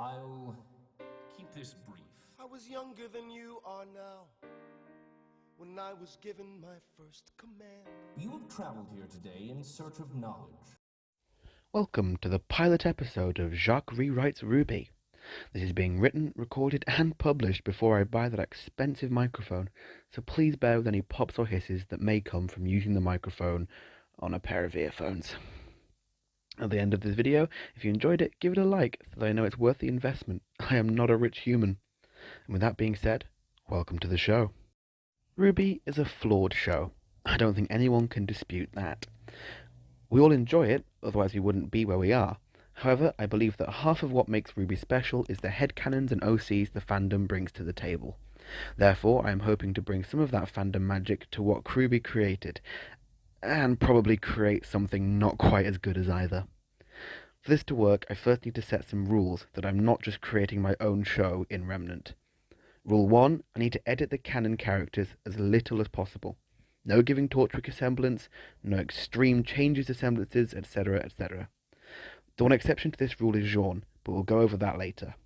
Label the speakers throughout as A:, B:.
A: I'll keep this brief.
B: I was younger than you are now, when I was given my first command.
A: You have traveled here today in search of knowledge.
C: Welcome to the pilot episode of Jacques Rewrites RWBY. This is being written, recorded and published before I buy that expensive microphone, so please bear with any pops or hisses that may come from using the microphone on a pair of earphones. At the end of this video, if you enjoyed it, give it a like so that I know it's worth the investment. I am not a rich human. And with that being said, welcome to the show. RWBY is a flawed show. I don't think anyone can dispute that. We all enjoy it, otherwise we wouldn't be where we are. However, I believe that half of what makes RWBY special is the headcanons and OCs the fandom brings to the table. Therefore, I am hoping to bring some of that fandom magic to what RWBY created, and probably create something not quite as good as either. For this to work, I first need to set some rules that I'm not just creating my own show in Remnant. Rule 1, I need to edit the canon characters as little as possible. No giving Torchwick semblance, no extreme changes to semblances, etc, etc. The one exception to this rule is Jean, but we'll go over that later.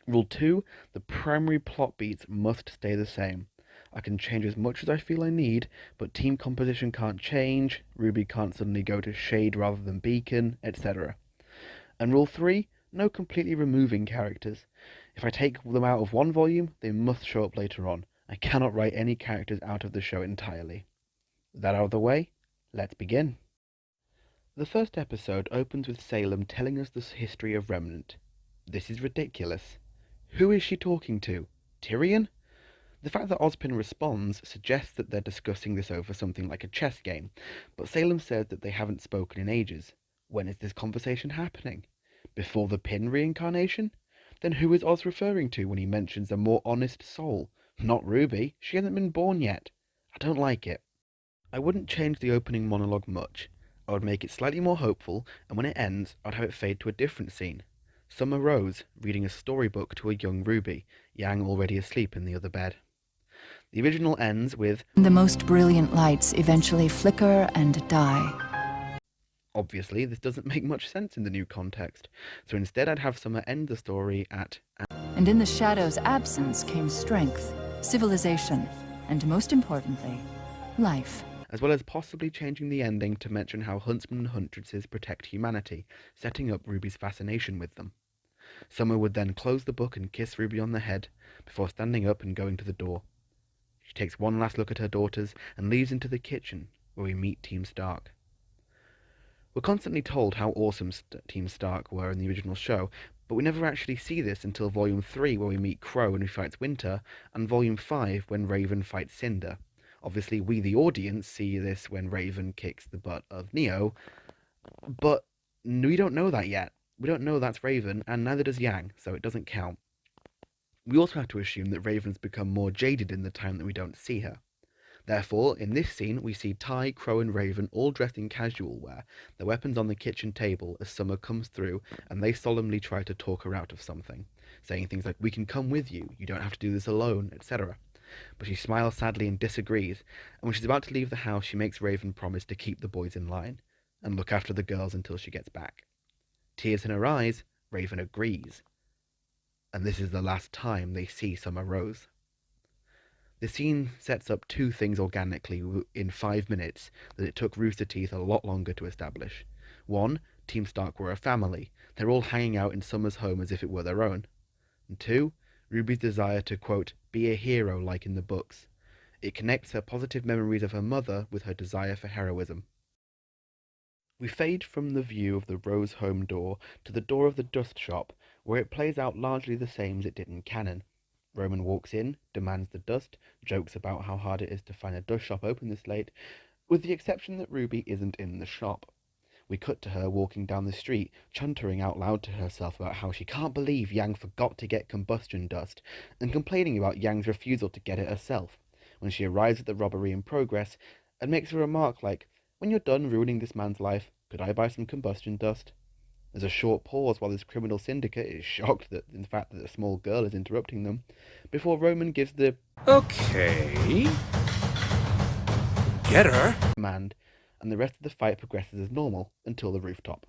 C: Rule 2, the primary plot beats must stay the same. I can change as much as I feel I need, but team composition can't change, RWBY can't suddenly go to Shade rather than Beacon, etc. And Rule 3, no completely removing characters. If I take them out of one volume, they must show up later on. I cannot write any characters out of the show entirely. With that out of the way, let's begin. The first episode opens with Salem telling us the history of Remnant. This is ridiculous. Who is she talking to? Tyrion? The fact that Ozpin responds suggests that they're discussing this over something like a chess game, but Salem says that they haven't spoken in ages. When is this conversation happening? Before the Pin reincarnation? Then who is Oz referring to when he mentions a more honest soul? Not RWBY, she hasn't been born yet. I don't like it. I wouldn't change the opening monologue much. I would make it slightly more hopeful, and when it ends, I'd have it fade to a different scene. Summer Rose, reading a storybook to a young RWBY, Yang already asleep in the other bed. The original ends with,
D: "The most brilliant lights eventually flicker and die."
C: Obviously, this doesn't make much sense in the new context, so instead I'd have Summer end the story at,
D: And in the shadow's absence came strength, civilization, and most importantly, life.
C: as well as possibly changing the ending to mention how huntsmen and huntresses protect humanity, setting up RWBY's fascination with them. Summer would then close the book and kiss RWBY on the head, before standing up and going to the door. She takes one last look at her daughters and leaves into the kitchen, where we meet Team Stark. We're constantly told how awesome Team Stark were in the original show, but we never actually see this until Volume 3, where we meet Crow and he fights Winter, and Volume 5, when Raven fights Cinder. Obviously, we the audience see this when Raven kicks the butt of Neo, but we don't know that yet. We don't know that's Raven, and neither does Yang, so it doesn't count. We also have to assume that Raven's become more jaded in the time that we don't see her. Therefore, in this scene, we see Ty, Crow and Raven all dressed in casual wear, their weapons on the kitchen table as Summer comes through, and they solemnly try to talk her out of something, saying things like, "We can come with you, you don't have to do this alone," etc. But she smiles sadly and disagrees, and when she's about to leave the house, she makes Raven promise to keep the boys in line, and look after the girls until she gets back. Tears in her eyes, Raven agrees. And this is the last time they see Summer Rose. The scene sets up two things organically in 5 minutes that it took Rooster Teeth a lot longer to establish. One, Team Stark were a family. They're all hanging out in Summer's home as if it were their own. And two, RWBY's desire to, quote, be a hero like in the books. It connects her positive memories of her mother with her desire for heroism. We fade from the view of the Rose home door to the door of the dust shop, where it plays out largely the same as it did in canon. Roman walks in, demands the dust, jokes about how hard it is to find a dust shop open this late, with the exception that RWBY isn't in the shop. We cut to her walking down the street, chuntering out loud to herself about how she can't believe Yang forgot to get combustion dust, and complaining about Yang's refusal to get it herself, when she arrives at the robbery in progress, and makes a remark like, "When you're done ruining this man's life, could I buy some combustion dust?" There's a short pause while this criminal syndicate is shocked that in fact that a small girl is interrupting them, before Roman gives the
E: "Okay, get her"
C: command, and the rest of the fight progresses as normal until the rooftop.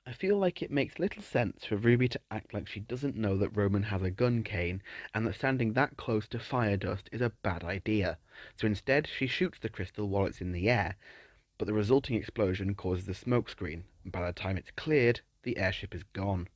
C: I feel like it makes little sense for Ruby to act like she doesn't know that Roman has a gun cane and that standing that close to fire dust is a bad idea. So instead, she shoots the crystal while it's in the air, but the resulting explosion causes a smoke screen, and by the time it's cleared, the airship is gone.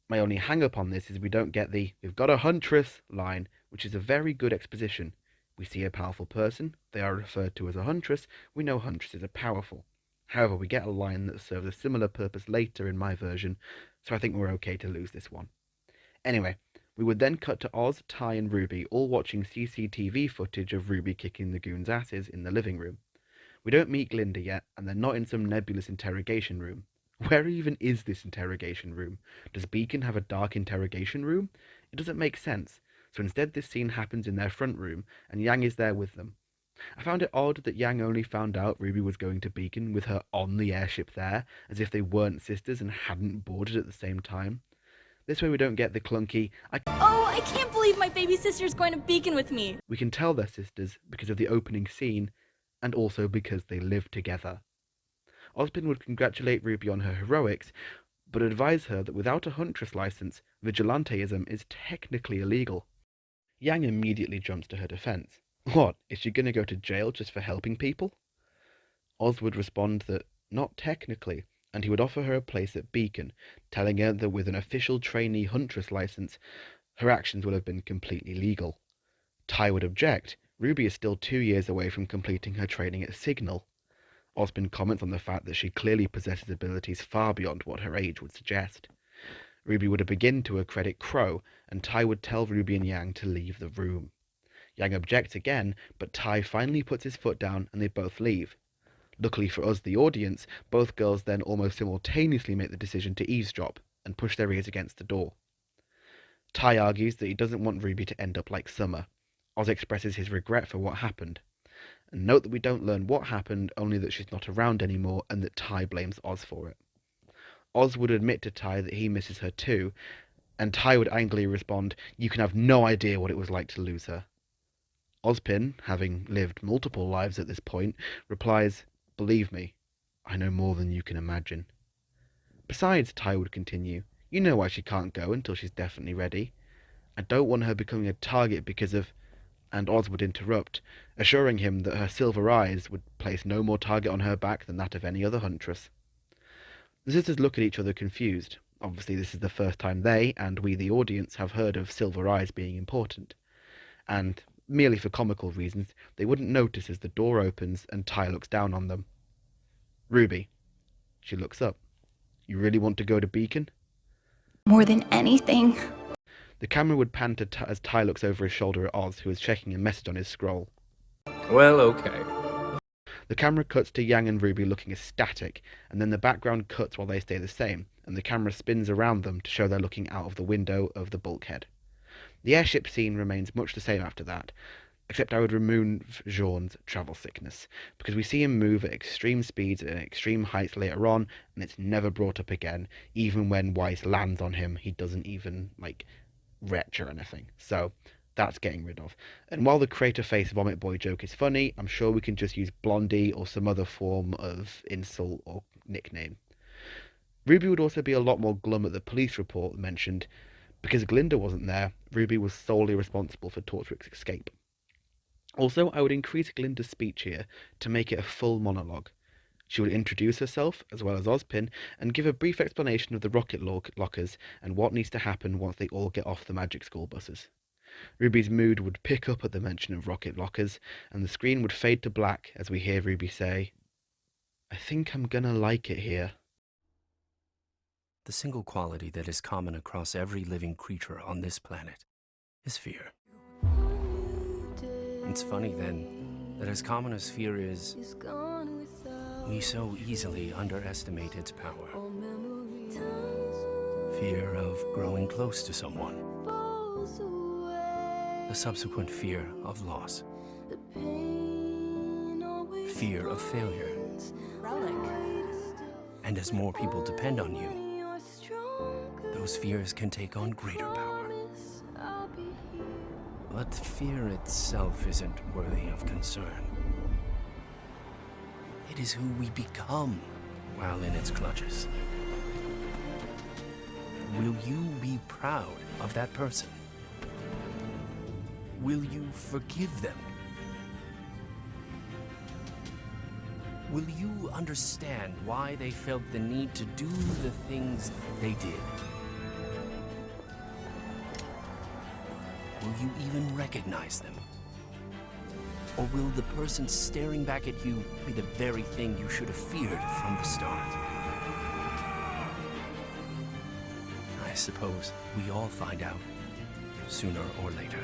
C: My only hang-up on this is we don't get the "we've got a huntress" line, which is a very good exposition. We see a powerful person, they are referred to as a huntress, we know huntresses are powerful. However, we get a line that serves a similar purpose later in my version, so I think we're okay to lose this one. Anyway, we would then cut to Oz, Ty, and Ruby all watching CCTV footage of Ruby kicking the goons' asses in the living room. We don't meet Glinda yet, and they're not in some nebulous interrogation room. Where even is this interrogation room? Does Beacon have a dark interrogation room? It doesn't make sense, so instead this scene happens in their front room, and Yang is there with them. I found it odd that Yang only found out Ruby was going to Beacon with her on the airship there, as if they weren't sisters and hadn't boarded at the same time. This way we don't get the clunky,
E: Oh, I can't believe my baby sister's going to Beacon with me.
C: We can tell they're sisters because of the opening scene, and also because they live together. Ozpin would congratulate Ruby on her heroics, but advise her that without a huntress license, vigilanteism is technically illegal. Yang immediately jumps to her defense. What, is she going to go to jail just for helping people? Oz would respond that not technically, and he would offer her a place at Beacon, telling her that with an official trainee huntress license, her actions would have been completely legal. Ty would object. Ruby is still 2 years away from completing her training at Signal. Ozpin comments on the fact that she clearly possesses abilities far beyond what her age would suggest. Ruby would begin to accredit Crow, and Ty would tell Ruby and Yang to leave the room. Yang objects again, but Ty finally puts his foot down and they both leave. Luckily for us, the audience, both girls then almost simultaneously make the decision to eavesdrop and push their ears against the door. Ty argues that he doesn't want Ruby to end up like Summer. Oz expresses his regret for what happened. And note that we don't learn what happened, only that she's not around anymore and that Ty blames Oz for it. Oz would admit to Ty that he misses her too, and Ty would angrily respond, "You can have no idea what it was like to lose her." Ozpin, having lived multiple lives at this point, replies, "Believe me, I know more than you can imagine." Besides, Ty would continue, "You know why she can't go until she's definitely ready. I don't want her becoming a target because of..." And Oz would interrupt, assuring him that her silver eyes would place no more target on her back than that of any other huntress. The sisters look at each other confused. Obviously this is the first time they, and we the audience, have heard of silver eyes being important. And, merely for comical reasons, they wouldn't notice as the door opens and Ty looks down on them. "Ruby." She looks up. "You really want to go to Beacon?"
E: More than anything.
C: The camera would pan to as Ty looks over his shoulder at Oz, who is checking a message on his scroll.
A: Well, okay.
C: The camera cuts to Yang and Ruby looking ecstatic, and then the background cuts while they stay the same, and the camera spins around them to show they're looking out of the window of the bulkhead. The airship scene remains much the same after that, except I would remove Jean's travel sickness, because we see him move at extreme speeds and extreme heights later on, and it's never brought up again. Even when Weiss lands on him, he doesn't even, retch or anything. So that's getting rid of. And while the crater face vomit boy joke is funny, I'm sure we can just use Blondie or some other form of insult or nickname. Ruby would also be a lot more glum at the police report mentioned. Because Glinda wasn't there, Ruby was solely responsible for Tortrick's escape. Also, I would increase Glinda's speech here to make it a full monologue. She would introduce herself, as well as Ozpin, and give a brief explanation of the rocket lockers and what needs to happen once they all get off the magic school buses. Ruby's mood would pick up at the mention of rocket lockers, and the screen would fade to black as we hear Ruby say, "I think I'm gonna like it here."
F: The single quality that is common across every living creature on this planet is fear. It's funny, then, that as common as fear is, we so easily underestimate its power. Fear of growing close to someone. The subsequent fear of loss. Fear of failure. And as more people depend on you, those fears can take on greater power. But fear itself isn't worthy of concern. It is who we become while in its clutches. Will you be proud of that person? Will you forgive them? Will you understand why they felt the need to do the things they did? Will you even recognize them? Or will the person staring back at you be the very thing you should have feared from the start? I suppose we all find out sooner or later.